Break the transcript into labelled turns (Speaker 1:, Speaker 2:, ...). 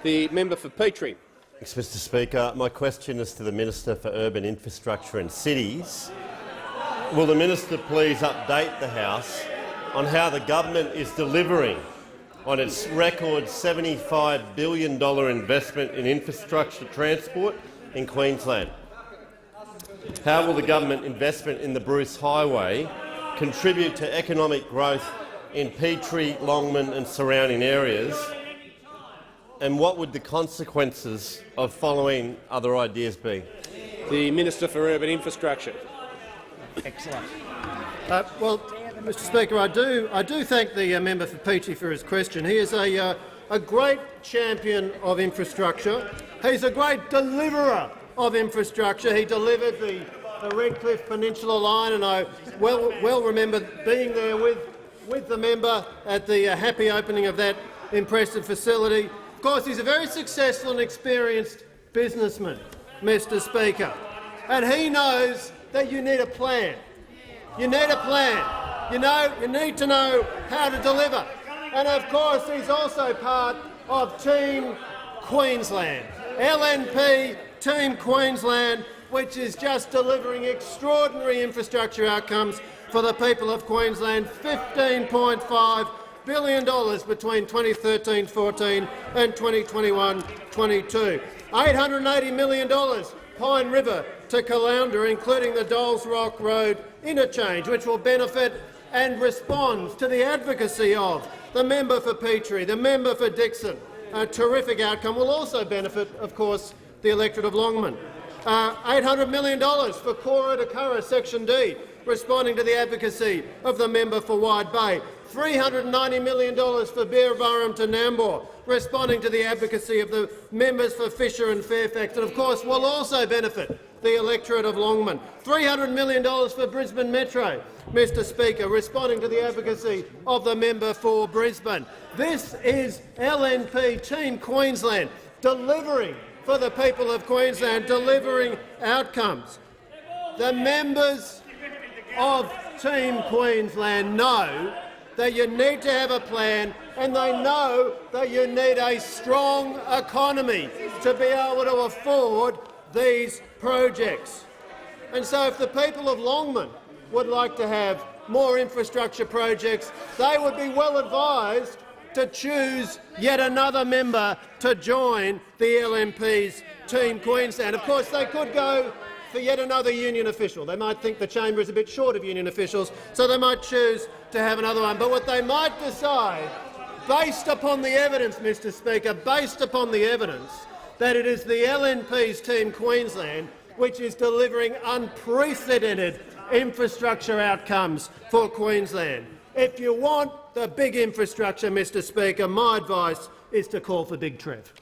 Speaker 1: The member for Petrie.
Speaker 2: Thanks, Mr Speaker. My question is to the Minister for Urban Infrastructure and Cities. Will the minister please update the House on how the government is delivering on its record $75 billion investment in infrastructure transport in Queensland? How will the government investment in the Bruce Highway contribute to economic growth in Petrie, Longman and surrounding areas? And what would the consequences of following other ideas be?
Speaker 1: The Minister for Urban Infrastructure.
Speaker 3: Excellent. Well, Mr Speaker, I do thank the member for Petrie for his question. He is a great champion of infrastructure. He's a great deliverer of infrastructure. He delivered the Redcliffe Peninsula line, and I well remember being there with the member at the happy opening of that impressive facility. Of course, he's a very successful and experienced businessman, Mr Speaker, and he knows that you need a plan. You need a plan. You need to know how to deliver. And of course, he's also part of Team Queensland, LNP Team Queensland, which is just delivering extraordinary infrastructure outcomes for the people of Queensland. $15.5 billion between 2013-14 and 2021-22. $880 million Pine River to Caloundra, including the Doles Rock Road interchange, which will benefit and respond to the advocacy of the member for Petrie, the member for Dixon. A terrific outcome will also benefit, of course, the electorate of Longman. $800 million for Cora to Curra Section D, responding to the advocacy of the member for Wide Bay. $390 million for Beerburrum to Nambour, responding to the advocacy of the members for Fisher and Fairfax, and of course will also benefit the electorate of Longman. $300 million for Brisbane Metro, Mr Speaker, responding to the advocacy of the member for Brisbane. This is LNP Team Queensland delivering for the people of Queensland, delivering outcomes. The members of Team Queensland know that you need to have a plan, and they know that you need a strong economy to be able to afford these projects. And so if the people of Longman would like to have more infrastructure projects, they would be well advised to choose yet another member to join the LNP's Team Queensland. Of course, they could go for yet another union official. They might think the chamber is a bit short of union officials, so they might choose to have another one. But what they might decide, based upon the evidence, Mr Speaker, based upon the evidence, that it is the LNP's Team Queensland which is delivering unprecedented infrastructure outcomes for Queensland. If you want the big infrastructure, Mr Speaker, my advice is to call for Big Trev.